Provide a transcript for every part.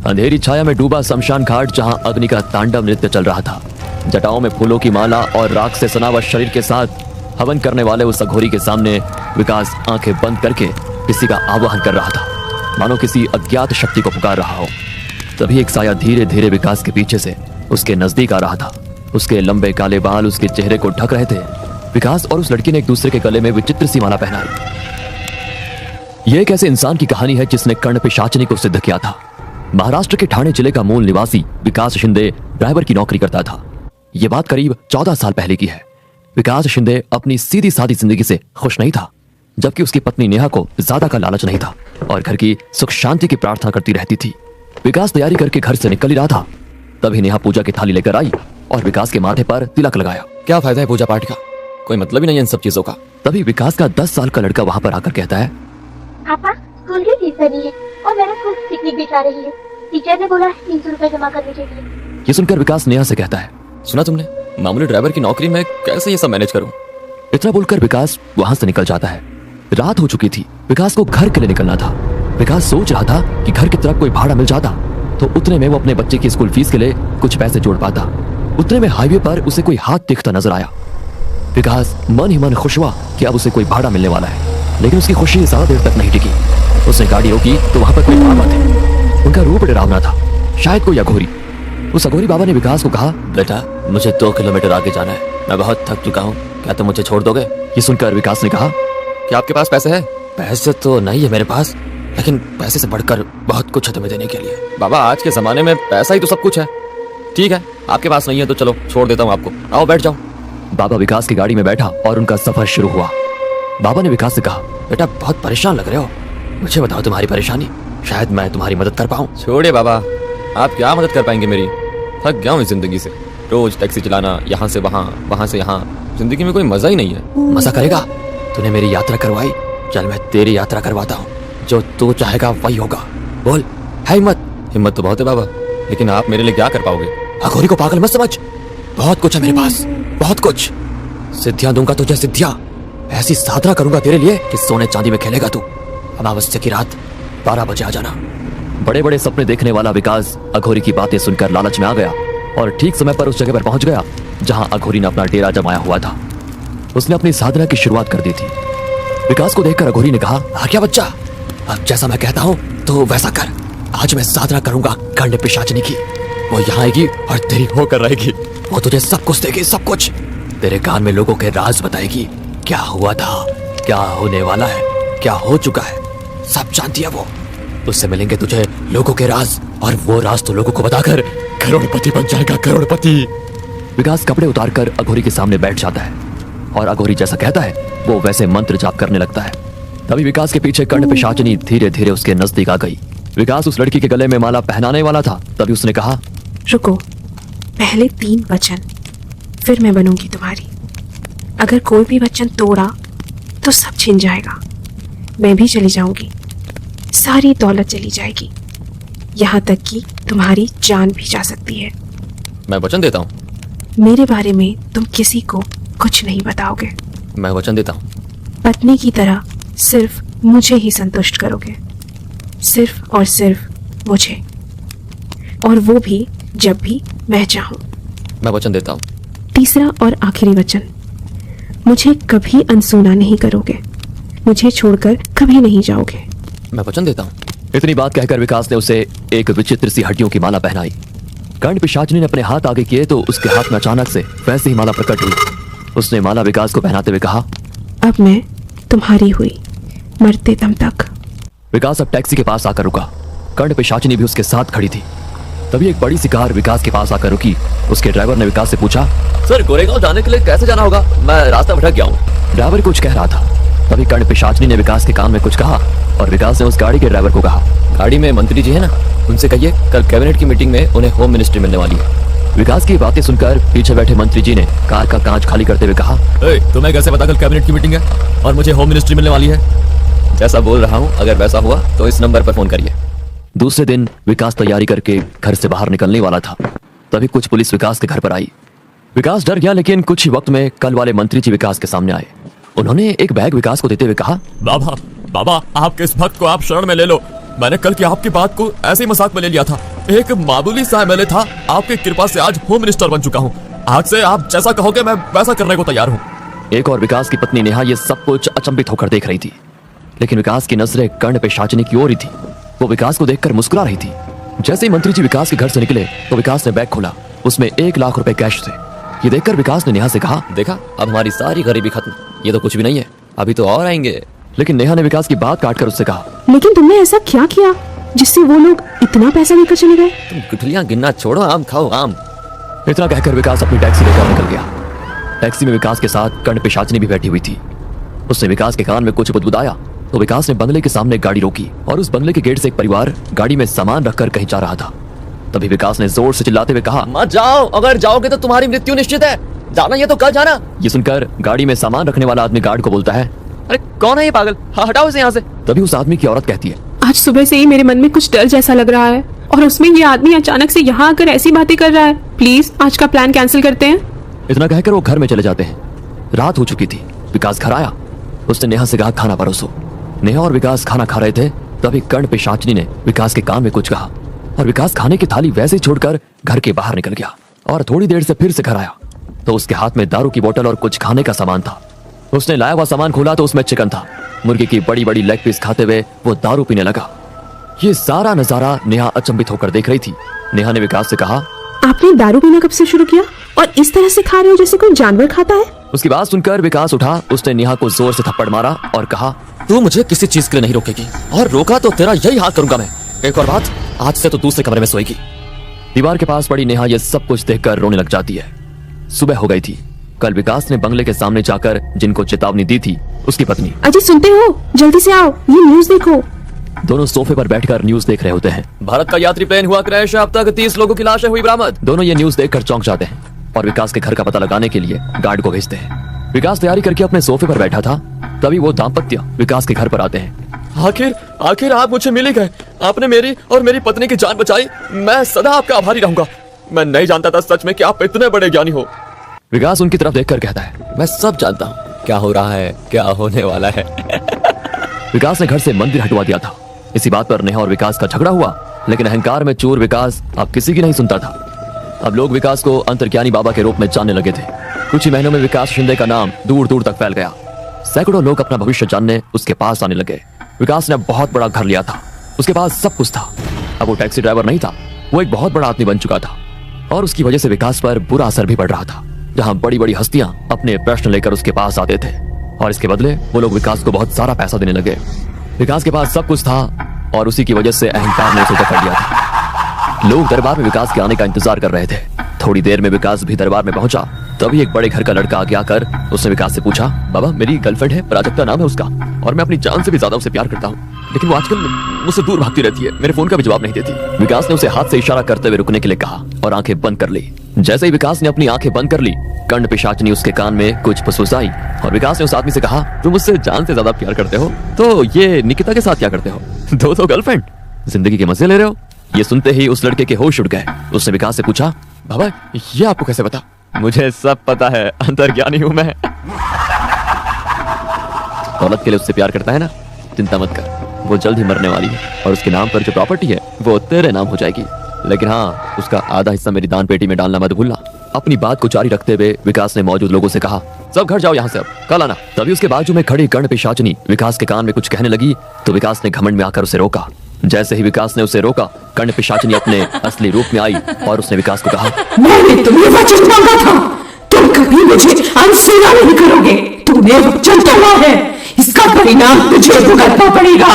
अंधेरी छाया में डूबा शमशान घाट, जहां अग्नि का तांडव नृत्य चल रहा था। जटाओं में फूलों की माला और राख से सना हुआ शरीर के साथ हवन करने वाले उस अघोरी के सामने विकास आंखें बंद करके किसी का आवाहन कर रहा था, मानो किसी अज्ञात शक्ति को पुकार रहा हो। तभी एक साया धीरे धीरे विकास के पीछे से उसके नजदीक आ रहा था। उसके लंबे काले बाल उसके चेहरे को ढक रहे थे। विकास और उस लड़की ने एक दूसरे के गले में विचित्र सी माला पहनाई। यह एक ऐसे इंसान की कहानी है जिसने कर्ण पिशाचिनी को सिद्ध किया था। महाराष्ट्र के ठाणे जिले का मूल निवासी विकास शिंदे ड्राइवर की नौकरी करता था। यह बात करीब 14 साल पहले की है। विकास शिंदे अपनी सीधी सादी जिंदगी से खुश नहीं था, जबकि उसकी पत्नी नेहा को ज्यादा का लालच नहीं था और घर की सुख शांति की प्रार्थना करती रहती थी। विकास तैयारी करके घर से निकल ही रहा था, तभी नेहा पूजा की थाली लेकर आई और विकास के माथे पर तिलक लगाया। क्या फायदा है पूजा पाठ का, कोई मतलब ही नहीं है इन सब चीजों का। तभी विकास का 10 साल का लड़का वहां पर आकर कहता है, पापा स्कूल की फीस भरी है और मेरा स्कूल पिकनिक भी जा रही है। टीचर ने बोला 300 रुपए जमा करने के लिए। ये सुनकर विकास नेहा से कहता है, सुना तुमने, मामूली ड्राइवर की नौकरी में कैसे ये सब मैनेज करूं। इतना बोलकर विकास वहां से निकल जाता है। रात हो चुकी थी। विकास को घर के लिए निकलना था। विकास सोच रहा था कि घर की तरफ कोई भाड़ा मिल जाता तो उतने में वो अपने बच्चे की स्कूल फीस के लिए कुछ पैसे जोड़ पाता। उतने में हाईवे पर उसे कोई हाथ दिखता नजर आया। विकास मन ही मन खुश हुआ कि अब उसे कोई भाड़ा मिलने वाला है, लेकिन उसकी खुशी ज्यादा देर तक नहीं टिकी। उसने गाड़ी रोकी तो वहां पर कोई बाबा थे। उनका रूप डरावना था, शायद कोई अघोरी। उस अघोरी बाबा ने विकास को कहा, बेटा मुझे 2 किलोमीटर आगे जाना है, मैं बहुत थक चुका हूँ, क्या तुम मुझे छोड़ दोगे। ये सुनकर विकास ने कहा, क्या आपके पास पैसे है। पैसे तो नहीं है मेरे पास, लेकिन पैसे से बढ़कर बहुत कुछ है तुम्हें देने के लिए। बाबा आज के जमाने में पैसा ही तो सब कुछ है। ठीक है आपके पास नहीं है तो चलो छोड़ देता हूँ आपको, आओ बैठ जाओ। बाबा विकास की गाड़ी में बैठा और उनका सफर शुरू हुआ। बाबा ने विकास से कहा, बेटा बहुत परेशान लग रहे हो, मुझे बताओ तुम्हारी परेशानी, शायद मैं तुम्हारी मदद कर पाऊँ। छोड़े बाबा, आप क्या मदद कर पाएंगे मेरी, थक गया हूँ इस जिंदगी से। रोज टैक्सी चलाना, यहाँ से वहाँ, वहाँ से यहाँ, जिंदगी में कोई मजा ही नहीं है। मजा करेगा, तूने मेरी यात्रा करवाई, चल मैं तेरी यात्रा करवाता हूँ, जो तू चाहेगा वही होगा। बोल है हिम्मत। हिम्मत तो बहुत है बाबा, लेकिन आप मेरे लिए क्या कर पाओगे। अघोरी को पागल मत समझ, बहुत कुछ है मेरे पास, बहुत कुछ। सिद्धियां दूंगा तुझे, सिद्धियां। ऐसी साधना करूंगा तेरे लिए कि सोने चांदी में खेलेगा तू। अमावस्या की रात 12 बजे आ जाना। बड़े बड़े सपने देखने वाला विकास अघोरी की बातें सुनकर लालच में आ गया और ठीक समय पर उस जगह पर पहुंच गया जहां अघोरी ने अपना डेरा जमाया हुआ था। उसने अपनी साधना की शुरुआत कर दी थी। विकास को देखकर अघोरी ने कहा, हाँ क्या बच्चा, अब जैसा मैं कहता हूँ तो वैसा कर। आज मैं साधना करूंगा कर्ण पिशाचिनी की, वो यहाँ आएगी और तेरी होकर रहेगी। वो तुझे सब कुछ देगी, सब कुछ। तेरे कान में लोगों के राज बताएगी, क्या हुआ था, क्या होने वाला है, क्या हो चुका है, सब जानती है वो। उससे मिलेंगे तुझे लोगों के राज और वो राज तो लोगों को बताकर करोड़पति बन जाएगा, करोड़पति। विकास कपड़े उतारकर अघोरी के सामने बैठ जाता है और अघोरी जैसा कहता है वो वैसे मंत्र जाप करने लगता है। तभी विकास के पीछे कर्ण पिशाचिनी धीरे धीरे उसके नजदीक आ गई। विकास उस लड़की के गले में माला पहनाने वाला था, तभी उसने कहा, रुको, पहले 3 वचन, फिर मैं बनूंगी तुम्हारी। अगर कोई भी वचन तोड़ा तो सब छिन जाएगा, मैं भी चली जाऊंगी, सारी दौलत चली जाएगी, यहाँ तक कि तुम्हारी जान भी जा सकती है। मैं वचन देता हूँ। मेरे बारे में तुम किसी को कुछ नहीं बताओगे। मैं वचन देता हूँ। पत्नी की तरह सिर्फ मुझे ही संतुष्ट करोगे, सिर्फ और सिर्फ मुझे, और वो भी जब भी मैं चाहूँ। मैं वचन देता हूँ। तीसरा और आखिरी वचन, मुझे कभी अनसुना नहीं करोगे, मुझे छोड़कर कभी नहीं जाओगे। मैं वचन देता हूँ। इतनी बात कहकर विकास ने उसे एक विचित्र सी हड्डियों की माला पहनाई। कर्ण पिशाचिनी ने अपने हाथ आगे किए तो उसके हाथ में अचानक से वैसे ही माला प्रकट हुई। उसने माला विकास को पहनाते हुए कहा, अब मैं तुम्हारी हुई, मरते दम तक। विकास अब टैक्सी के पास आकर रुका। कर्ण पिशाचिनी भी उसके साथ खड़ी थी। तभी एक बड़ी सी कार विकास के पास आकर रुकी। उसके ड्राइवर ने विकास से पूछा, सर गोरेगांव जाने के लिए कैसे जाना होगा, मैं रास्ता भटक गया हूँ। ड्राइवर कुछ कह रहा था। तभी कर्ण पिशाचिनी ने विकास के कान में कुछ कहा और विकास ने उस गाड़ी के ड्राइवर को कहा, गाड़ी में मंत्री जी है ना, उनसे कहिए कल कैबिनेट की मीटिंग में उन्हें होम मिनिस्ट्री मिलने वाली है। विकास की बातें सुनकर पीछे बैठे मंत्री जी ने कार का कांच खाली करते हुए कहा, तुम्हें कैसे पता कल कैबिनेट की मीटिंग है और मुझे होम मिनिस्ट्री मिलने वाली है। जैसा बोल रहा हूँ, अगर वैसा हुआ तो इस नंबर पर फोन करिए। दूसरे दिन विकास तैयारी करके घर से बाहर निकलने वाला था। तभी कुछ पुलिस विकास के घर पर आई। विकास डर गया, लेकिन कुछ ही वक्त में कल वाले मंत्री जी विकास के सामने आए। उन्होंने एक बैग विकास को देते हुए कहा, बाबा बाबा, आपके इस भक्त को आप शरण में ले लो, मैंने कल की आपकी बात को ऐसे ही मजाक में ले लिया था। एक मामूली सा एमएलए था, आपकी कृपा से आज होम मिनिस्टर बन चुका हूँ। आज से आप जैसा कहोगे मैं वैसा करने को तैयार हूँ। एक और विकास की पत्नी नेहा ये सब कुछ अचंभित होकर देख रही थी, लेकिन विकास की नजरें कर्ण पिशाचिनी की ओर ही थी। वो विकास को देखकर मुस्कुरा रही थी। जैसे ही मंत्री जी विकास के घर से निकले तो विकास ने बैग खोला, उसमें 1 लाख रुपए कैश थे। ये देखकर विकास ने नेहा से कहा, देखा अब हमारी सारी गरीबी खत्म, ये तो कुछ भी नहीं है, अभी तो और आएंगे। लेकिन नेहा ने विकास की बात काटकर उससे कहा, लेकिन तुमने ऐसा क्या किया जिससे वो लोग इतना पैसा लेकर चले गए? तुम गुठलियां गिनना छोड़ो, आम खाओ आम। इतना कहकर विकास अपनी टैक्सी लेकर निकल गया। टैक्सी में विकास के साथ कर्ण पिशाचिनी भी बैठी हुई थी। उसने विकास के कान में कुछ बुदबुदाया तो विकास ने बंगले के सामने गाड़ी रोकी और उस बंगले के गेट से एक परिवार गाड़ी में सामान रखकर कहीं जा रहा था। तभी विकास ने जोर से चिल्लाते हुए कहा, मत जाओ, अगर जाओगे तो तुम्हारी मृत्यु निश्चित है, जाना ये तो कल जाना। ये सुनकर गाड़ी में सामान रखने वाला आदमी गार्ड को बोलता है, अरे कौन है ये पागल, हटाओ इसे यहाँ से। तभी उस आदमी की औरत कहती है, आज सुबह से ही मेरे मन में कुछ डर जैसा लग रहा है और उसमें ये आदमी अचानक से यहाँ आकर ऐसी बातें कर रहा है। प्लीज आज का प्लान कैंसिल करते हैं। इतना कहकर वो घर में चले जाते हैं। रात हो चुकी थी। विकास घर आया, उसने नेहा से कहा, खाना परोसो। नेहा और विकास खाना खा रहे थे, तभी कर्ण पिशाचिनी ने विकास के कान में कुछ कहा और विकास खाने की थाली वैसे ही छोड़कर घर के बाहर निकल गया। और थोड़ी देर से फिर से घर आया तो उसके हाथ में दारू की बोतल और कुछ खाने का सामान था। उसने लाया हुआ सामान खोला तो उसमें चिकन था। मुर्गी की बड़ी बड़ी लेग पीस खाते हुए वो दारू पीने लगा। ये सारा नजारा नेहा अचंभित होकर देख रही थी। नेहा ने विकास से कहा, आपने दारू पीना कब से शुरू किया और इस तरह से खा रहे हो जैसे कोई जानवर खाता है? उसकी बात सुनकर विकास उठा, उसने नेहा को जोर से थप्पड़ मारा और कहा, तू मुझे किसी चीज के लिए नहीं रोकेगी और रोका तो तेरा यही हाल करूंगा मैं। एक और बात, आज से तो दूसरे कमरे में सोएगी। दीवार के पास पड़ी नेहा ये सब कुछ देखकर रोने लग जाती है। सुबह हो गई थी। कल विकास ने बंगले के सामने जाकर जिनको चेतावनी दी थी उसकी पत्नी, अजय सुनते हो, जल्दी से आओ, ये न्यूज देखो। दोनों सोफे पर बैठकर न्यूज देख रहे होते हैं। भारत का यात्री प्लेन हुआ क्रैश, अब तक 30 लोगों की लाशें हुई बरामद। दोनों ये न्यूज देखकर चौंक जाते हैं और विकास के घर का पता लगाने के लिए गार्ड को भेजते हैं। विकास तैयारी करके अपने सोफे पर बैठा था, तभी वो दाम्पत्य विकास के घर पर आते हैं। आखिर आप मुझे मिल ही गए। आपने मेरी और मेरी पत्नी की जान बचाई। मैं सदा आपका आभारी रहूंगा। मैं नहीं जानता था सच में कि आप इतने बड़े ज्ञानी हो। विकास उनकी तरफ देखकर कहता है, मैं सब जानता हूँ क्या हो रहा है, क्या होने वाला है। विकास ने घर से मंदिर हटवा दिया था। इसी बात पर नेहा और विकास का झगड़ा हुआ, लेकिन अहंकार में चूर विकास अब किसी की नहीं सुनता था। अब लोग विकास को अंतर्ज्ञानी बाबा के रूप में जानने लगे थे। कुछ ही महीनों में विकास शिंदे का नाम दूर दूर तक फैल गया। सैकड़ों लोग अपना भविष्य जानने उसके पास आने लगे। विकास ने बहुत बड़ा घर लिया था, उसके पास सब कुछ था। अब वो टैक्सी ड्राइवर नहीं था, वो एक बहुत बड़ा आदमी बन चुका था और उसकी वजह से विकास पर बुरा असर भी पड़ रहा था। जहां बड़ी बड़ी हस्तियां अपने प्रश्न लेकर उसके पास आते थे और इसके बदले वो लोग विकास को बहुत सारा पैसा देने लगे। विकास के पास सब कुछ था और उसी की वजह से अहंकार ने उसे जकड़ लिया था। लोग दरबार में विकास के आने का इंतजार कर रहे थे। थोड़ी देर में विकास भी दरबार में पहुंचा, तभी एक बड़े घर का लड़का आगे आकर उसने विकास से पूछा, बाबा मेरी गर्लफ्रेंड है, प्राजक्ता नाम है उसका, और मैं अपनी जान से भी ज्यादा उसे प्यार करता हूँ, लेकिन वो आजकल मुझसे दूर भागती रहती है, मेरे फोन का भी जवाब नहीं देती। विकास ने उसे हाथ से इशारा करते हुए रुकने के लिए कहा और आंखें बंद कर ली। जैसे ही विकास ने अपनी आंखें बंद कर ली, कर्ण पिशाचिनी उसके कान में कुछ फुसफुसाई और विकास ने उस आदमी से कहा, तुम मुझसे जान से ज्यादा प्यार करते हो तो ये निकिता के साथ क्या करते हो? दो गर्लफ्रेंड, जिंदगी के मजे ले रहे हो? ये सुनते ही उस लड़के के होश उड़ गए। उसने विकास से पूछा, बाबा ये आपको कैसे पता? मुझे सब पता है, अंतर्ज्ञानी हूं मैं। दौलत के लिए उससे प्यार करता है ना, चिंता मत कर, वो जल्द ही मरने वाली है और उसके नाम पर जो प्रॉपर्टी है वो तेरे नाम हो जाएगी, लेकिन हाँ उसका आधा हिस्सा मेरी दान पेटी में डालना मत भूलना। अपनी बात को जारी रखते हुए विकास ने मौजूद लोगों से कहा, सब घर जाओ यहाँ से, अब कल आना। तभी उसके बाजू में खड़ी कर्ण पिशाचिनी विकास के कान में कुछ कहने लगी तो विकास ने घमंड में आकर उसे रोका। जैसे ही विकास ने उसे रोका, कर्ण पिशाचिनी अपने असली रूप में आई और उसने विकास को कहा, मैंने तुम्हें वचन मांगा था, तुम कभी मुझे अनसुना नहीं करोगे। तूने वचन तोड़ा है, इसका परिणाम तुझे भुगतना पड़ेगा।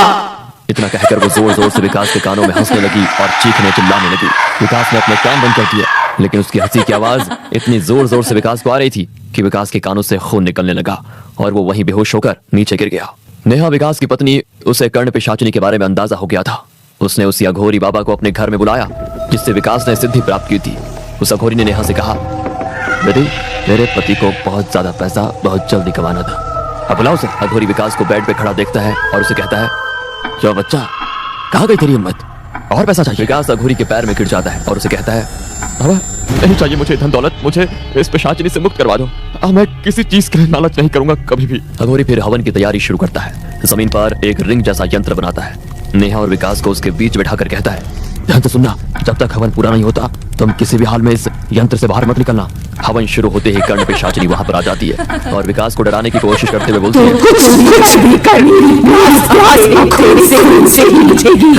इतना कहकर वो जोर जोर से विकास के कानों में हंसने लगी और चीखने चिल्लाने लगी। विकास ने अपने कान बंद कर दिए, लेकिन उसकी हंसी की आवाज इतनी जोर जोर से विकास को आ रही थी कि विकास के कानों से खून निकलने लगा और वो वहीं बेहोश होकर नीचे गिर गया। नेहा विकास की पत्नी, उसे कर्ण पिशाचिनी के बारे में अंदाजा हो गया था। उसने उसी अघोरी बाबा को अपने घर में बुलाया जिससे विकास ने सिद्धि प्राप्त की थी। उस अघोरी ने नेहा से कहा, बेटी मेरे पति को बहुत ज्यादा पैसा बहुत जल्दी कमाना था, अब बुलाओ उसे। अघोरी विकास को बेड पे खड़ा देखता है और उसे कहता है, क्यों बच्चा, कहाँ गई तेरी हिम्मत, और पैसा चाहिए? विकास अघोरी के पैर में गिर जाता है और उसे कहता है, बाबा नहीं चाहिए मुझे धन दौलत, मुझे इस पिशाचिनी से मुक्त करवा दो, अब मैं किसी चीज के लिए लालच नहीं करूंगा कभी भी। अघोरी फिर हवन की तैयारी शुरू करता है। जमीन पर एक रिंग जैसा यंत्र बनाता है नेहा और विकास को उसके बीच बैठाकर कहता है, ध्यान से सुनना, जब तक हवन पूरा नहीं होता तुम किसी भी हाल में इस यंत्र से बाहर मत निकलना। हवन शुरू होते ही कर्ण पिशाचिनी वहां पर आ जाती है और विकास को डराने की कोशिश करते हुए बोलती है, कुछ भी करनी से ही बुझेगी।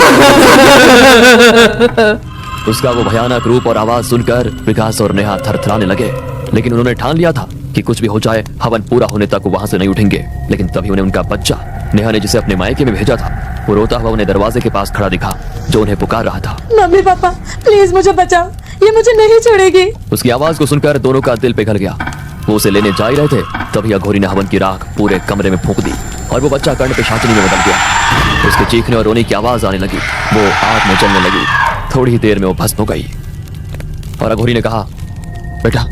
उसका वो भयानक रूप और आवाज सुनकर विकास और नेहा थरथराने लगे, लेकिन उन्होंने ठान लिया था कि कुछ भी हो जाए हवन पूरा होने तक वो वहां से नहीं उठेंगे। लेकिन तभी उन्हें उनका बच्चा नेहा ने जिसे अपने मायके में भेजा था, वो रोता हुआ उन्हें दरवाजे के पास खड़ा दिखा, जो उन्हें पुकार रहा था, मम्मी पापा प्लीज मुझे बचाओ, ये मुझे नहीं छोड़ेगी। उसकी आवाज को सुनकर दोनों का दिल पिघल गया। वो उसे लेने जा ही रहे थे, तभी अघोरी ने हवन की राख पूरे कमरे में फूंक दी और वो बच्चा कर्ण पिशाचिनी में बदल गया। उसके चीखने और रोने की आवाज आने लगी, वो आग में जलने लगी। थोड़ी ही देर में वो भस्म हो गई और अघोरी ने कहा, बेटा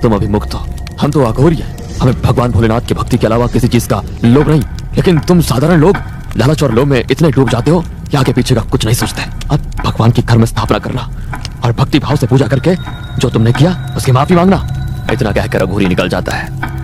तुम अभी मुक्त हो, हम तो अघोरी हैं, हमें भगवान भोलेनाथ की भक्ति के अलावा किसी चीज का लोभ नहीं, लेकिन तुम साधारण लोग लालच और लोभ में इतने डूब जाते हो कि आगे पीछे का कुछ नहीं सोचते। अब भगवान की घर में स्थापना करना और भक्ति भाव से पूजा करके जो तुमने किया उसकी माफी मांगना। इतना कहकर अघोरी निकल जाता है।